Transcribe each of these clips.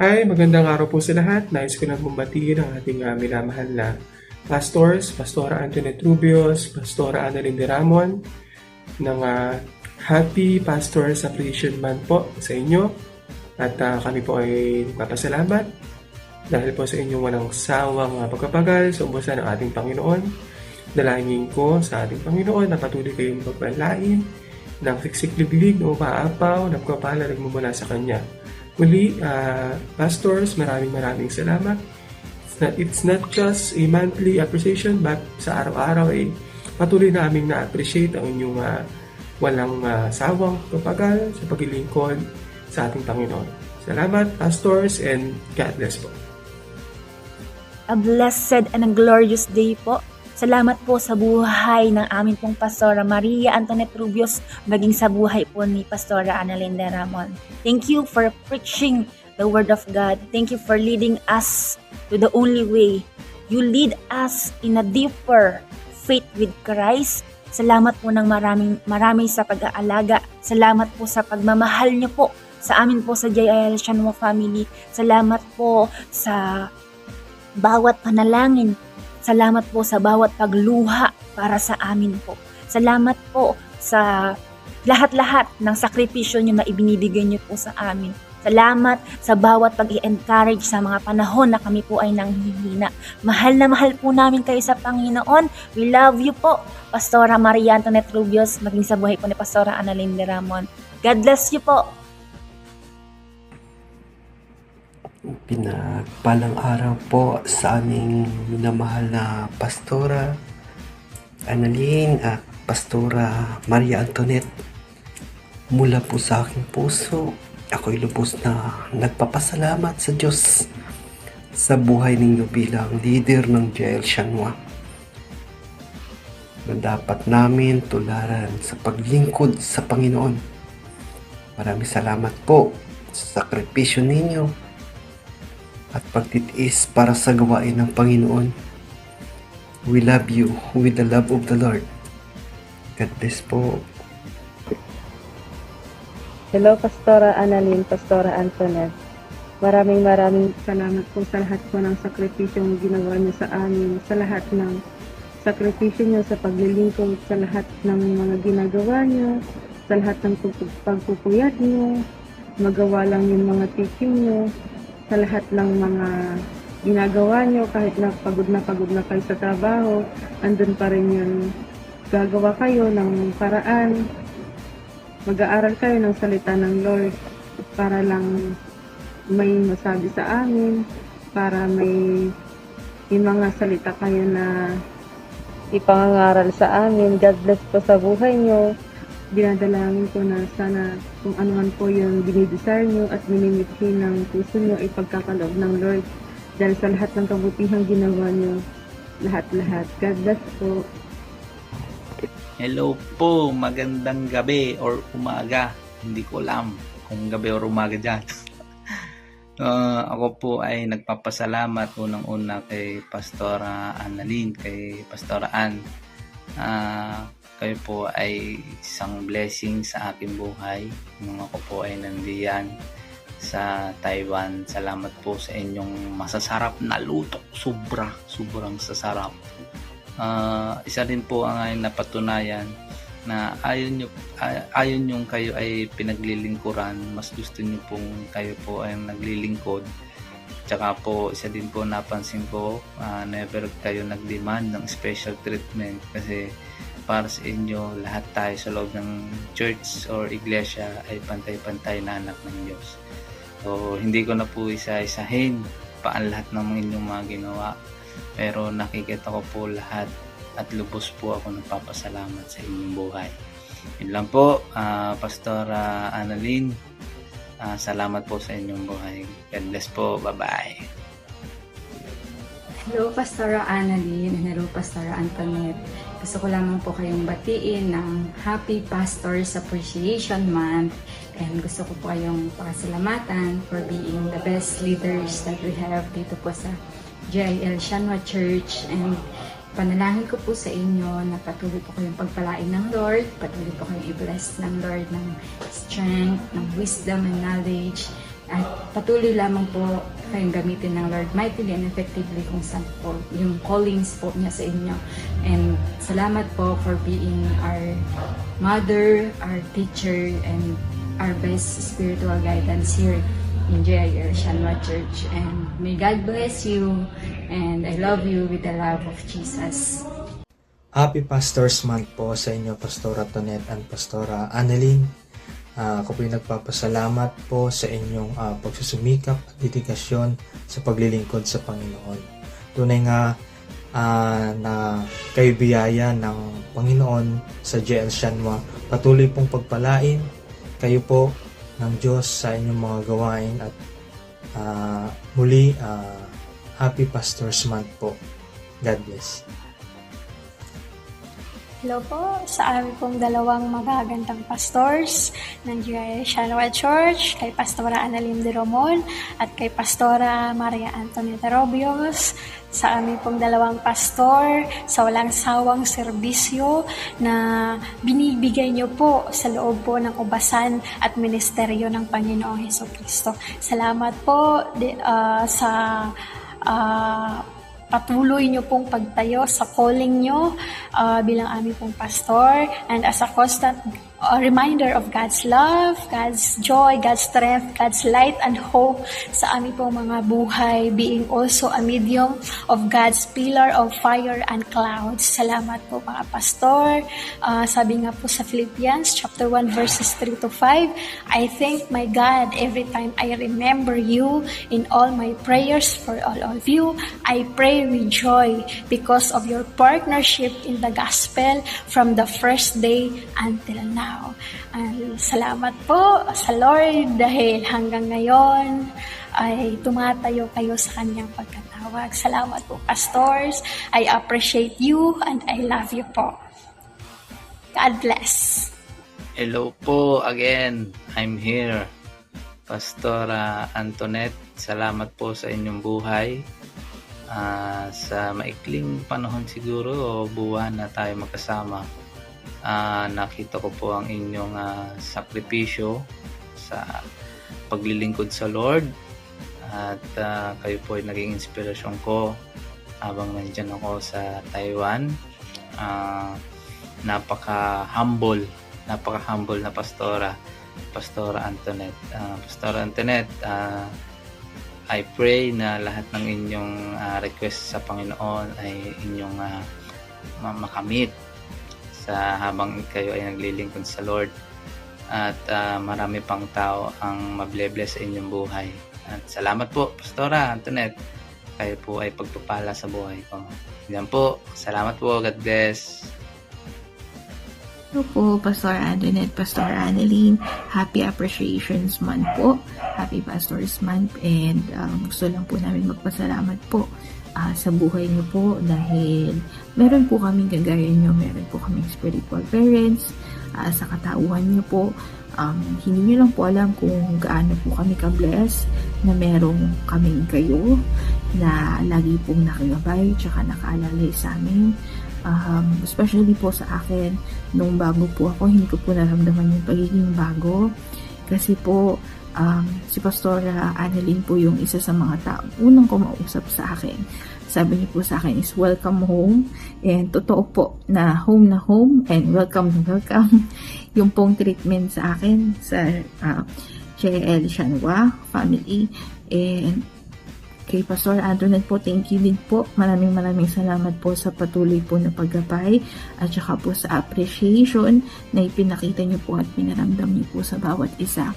Hi, magandang araw po sa lahat. Nais ko lang bumbatiin ang ating minamahal na pastors, Pastora Antoinette Rubios, Pastora Annalyn de Ramon, ng Happy Pastors Appreciation Month po sa inyo. At kami po ay nagpapasalamat dahil po sa inyong walang sawang pagpapagal sa umbusan ng ating Panginoon. Dalangin ko sa ating Panginoon na patuloy kayong pagpalain ng siksik-liglig na umaapaw na pagpapala nagmumula sa Kanya. Muli, pastors, maraming salamat. It's not just a monthly appreciation, but sa araw-araw ay patuloy na aming na-appreciate ang inyong walang sawang pagpapagal sa paglilingkod sa ating Panginoon. Salamat, pastors, and God bless po. A blessed and a glorious day po. Salamat po sa buhay ng amin pong Pastora Maria Antoinette Rubios, maging sa buhay po ni Pastora Annalyn de Ramon. Thank you for preaching the Word of God. Thank you for leading us to the only way. You lead us in a deeper faith with Christ. Salamat po ng marami sa pag-aalaga. Salamat po sa pagmamahal niyo po sa amin po sa JIL Shanwa family. Salamat po sa bawat panalangin. Salamat po sa bawat pagluha para sa amin po. Salamat po sa lahat-lahat ng sakripisyo niyo na ibinibigay niyo po sa amin. Salamat sa bawat pag-i-encourage sa mga panahon na kami po ay nanghihina. Mahal na mahal po namin kayo sa Panginoon. We love you po, Pastora Maria Antoinette Rubios, maging sa buhay po ni Pastora Annalyn de Ramon. God bless you po. Pinagpalang araw po sa aming minamahal na Pastora Annalyn at Pastora Maria Antoinette. Mula po sa aking puso, ako'y lubos na nagpapasalamat sa Diyos sa buhay ninyo bilang leader ng JIL Shanwa na dapat namin tularan sa paglingkod sa Panginoon. Maraming salamat po sa sakripisyo ninyo at pagtitiis para sa gawain ng Panginoon. We love you with the love of the Lord. God bless po. Hello, Pastora Annalyn, Pastora Antoinette. Maraming salamat po sa lahat po ng sakripisyong ginawa niyo sa amin, sa lahat ng sakripisyo niyo sa paglilingkod, sa lahat ng mga ginagawa niyo, sa lahat ng pagpupuyat niyo, magawa lang yung mga teaching niyo, sa lahat ng mga ginagawa nyo, kahit na pagod na kayo sa trabaho, andun pa rin yun. Gagawa kayo ng paraan, mag-aaral kayo ng salita ng Lord para lang may masabi sa amin, para may mga salita kayo na ipangangaral sa amin. God bless po sa buhay nyo. Dinadalangin ko na sana kung ano man po yung dinidesire nyo at minimithi ng puso nyo ay pagkakaloob ng Lord. Dahil sa lahat ng kabutihang ginawa nyo, lahat-lahat. God bless po. Hello po, magandang gabi or umaga. Hindi ko alam kung gabi or umaga dyan. Ako po ay nagpapasalamat unang-una kay Pastora Annalyn, kay Pastora Ann. Kayo po ay isang blessing sa aking buhay nung ako po ay nandiyan sa Taiwan. Salamat po sa inyong masasarap na luto. Sobrang sasarap. Isa din po ang aking napatunayan na ayon yung kayo ay pinaglilingkuran, mas gusto nyo pong kayo po ay naglilingkod. Tsaka po, isa din po napansin ko, never kayo nag-demand ng special treatment kasi para sa inyo, lahat tayo sa loob ng church or iglesia ay pantay-pantay na anak ng Diyos. So, hindi ko na po isa-isahin paan lahat ng inyong mga ginawa. Pero nakikita ko po lahat at lubos po ako nagpapasalamat sa inyong buhay. Yun lang po, Pastora Annalyn. Salamat po sa inyong buhay. God bless po. Bye-bye. Hello, Pastora Annalyn. Hello, Pastora Antoinette. Gusto ko lamang po kayong batiin ng Happy Pastors Appreciation Month. And gusto ko po kayong pasalamatan for being the best leaders that we have dito po sa JIL Shanwa Church. And panalangin ko po sa inyo na patuloy po kayong pagpalain ng Lord, patuloy po kayong i-bless ng Lord ng strength, ng wisdom and knowledge, At patuloy lamang po kayong gamitin ng Lord mightily and effectively kung saan po yung callings po niya sa inyo. And salamat po for being our mother, our teacher, and our best spiritual guidance here in JIR Shanwa Church. And may God bless you, and I love you with the love of Jesus. Happy Pastors Month po sa inyo, Pastora Tonet and Pastora Annalyn. Ako po yung nagpapasalamat po sa inyong pagsusumikap at dedikasyon sa paglilingkod sa Panginoon. Tunay nga na kayo biyaya ng Panginoon sa JL Shanwa. Patuloy pong pagpalain kayo po ng Diyos sa inyong mga gawain at muli, Happy Pastors Month po. God bless. Hello po sa amin pong dalawang magagandang pastors ng GIR Shanwa Church, kay Pastora Annalyn de Romon at kay Pastora Maria Antoinette Robios, sa amin pong dalawang pastor sa walang sawang serbisyo na binibigay niyo po sa loob po ng ubasan at ministeryo ng Panginoong Hesukristo. Salamat po sa patuloy nyo pong pagtayo sa calling nyo bilang aming pong pastor, and as a constant reminder of God's love, God's joy, God's strength, God's light and hope sa aming pong mga buhay, being also a medium of God's pillar of fire and clouds. Salamat po mga pastor. Sabi nga po sa Philippians chapter 1 verses 3 to 5, I thank my God every time I remember you in all my prayers for all of you. I pray with joy because of your partnership in the gospel from the first day until now. Salamat po sa Lord dahil hanggang ngayon ay tumatayo kayo sa kanyang pagkatawag. Salamat po, pastors. I appreciate you and I love you po. God bless. Hello po again. I'm here. Pastora Antoinette, salamat po sa inyong buhay. Sa maikling panahon siguro o buwan na tayo magkasama, nakita ko po ang inyong sakripisyo sa paglilingkod sa Lord, at kayo po ay naging inspirasyon ko habang nandyan ako sa Taiwan. Napaka-humble na Pastora Antoinette. Pastora Antoinette, I pray na lahat ng inyong request sa Panginoon ay inyong makamit habang kayo ay naglilingkod sa Lord, at marami pang tao ang mabless sa inyong buhay. At salamat po, Pastora Antoinette. Kayo po ay pagpapala sa buhay ko. Yan po. Salamat po. God bless. Hello po, Pastor Antoinette, Pastor Annalyn. Happy Appreciations Month po. Happy Pastors Month. And gusto lang po namin magpasalamat po sa buhay niyo po dahil meron po kaming kagaya niyo, meron po kaming spiritual parents. Sa katauhan niyo po, hindi niyo lang po alam kung gaano po kami ka-bless na merong kaming kayo na lagi pong nakagabay tsaka nakaalalay sa amin. Especially po sa akin, nung bago po ako, hindi ko po naramdaman yung pagiging bago. Kasi po, si Pastora Annalyn po yung isa sa mga tao unang kumausap sa akin. Sabi niyo po sa akin is welcome home. And totoo po na home and welcome na welcome. Yung pong treatment sa akin sa JL Shanwa family. And kay Pastor Antoinette po, thank you din po. Maraming salamat po sa patuloy po na paggabay at saka po sa appreciation na ipinakita niyo po at pinaramdam niyo po sa bawat isa.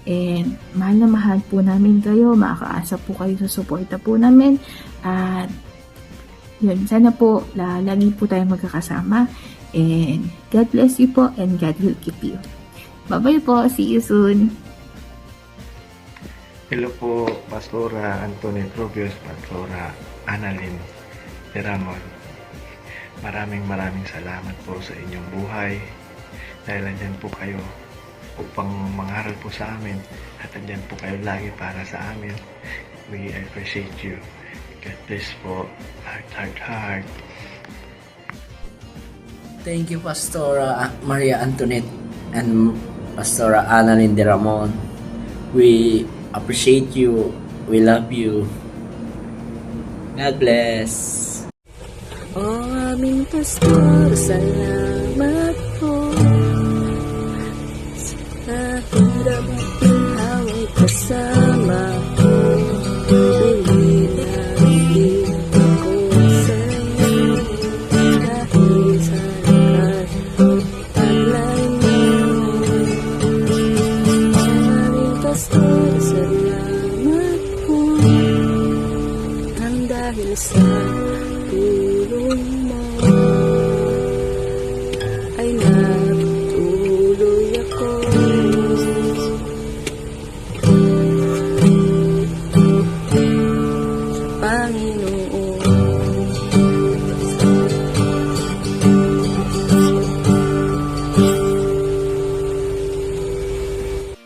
And mahal na mahal po namin kayo. Makakaasa po kayo sa suporta po namin. At yun, sana po lagi po tayo magkakasama. And God bless you po and God will keep you. Bye-bye po. See you soon. Hello po, Pastora Antoinette Robios, Pastora Annalyn de Romon. Maraming salamat po sa inyong buhay dahil andyan po kayo upang mangaral po sa amin at andyan po kayo lagi para sa amin. We appreciate you. God bless po. Heart. Thank you, Pastora Maria Antoinette and Pastora Annalyn de Romon. We appreciate you. We love you. God bless. Aming pastor, salamat po sa hirap at ginhawa'y kasama ko. Pinabig ako sa iyo dahil sa lakas taglay mo. Aming pastor, salamat po nang dahil sa tulong mo ay natuloy ako. Panginoon,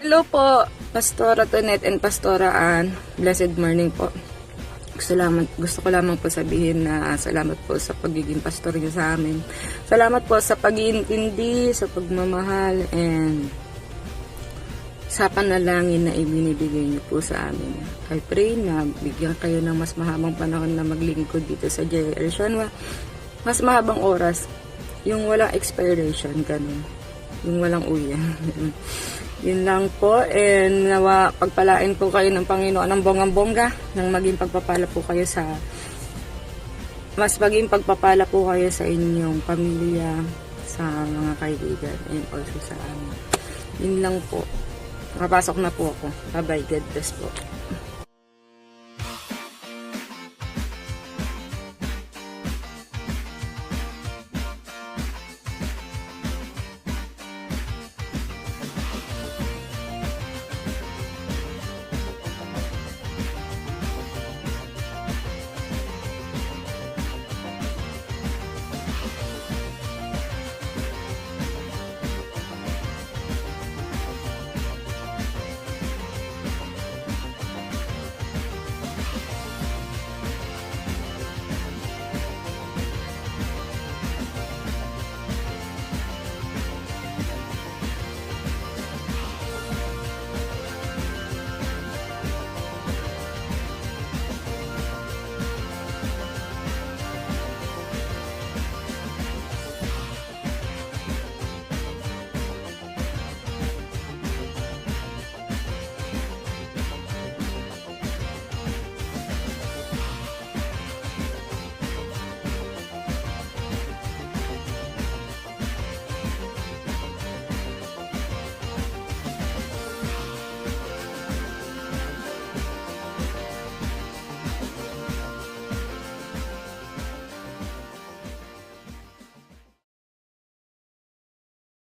hello po, Pastora Tonet and Pastora Ann. Blessed morning po. Gusto ko lamang po sabihin na salamat po sa pagiging pastor niyo sa amin. Salamat po sa pag-iintindi, sa pagmamahal, and sa panalangin na ibinibigay niyo po sa amin. I pray na bigyan kayo ng mas mahabang panahon na maglingkod dito sa JL Shanwa. Mas mahabang oras, yung walang expiration, ganun. Yung walang uyan. Yun lang po, and nawa pagpalain po kayo ng Panginoon ng bonggang-bongga, nang maging pagpapala po kayo sa inyong pamilya, sa mga kaibigan, and also sa amin. Yun lang po. Nakapasok na po ako. Bye-bye. God bless po.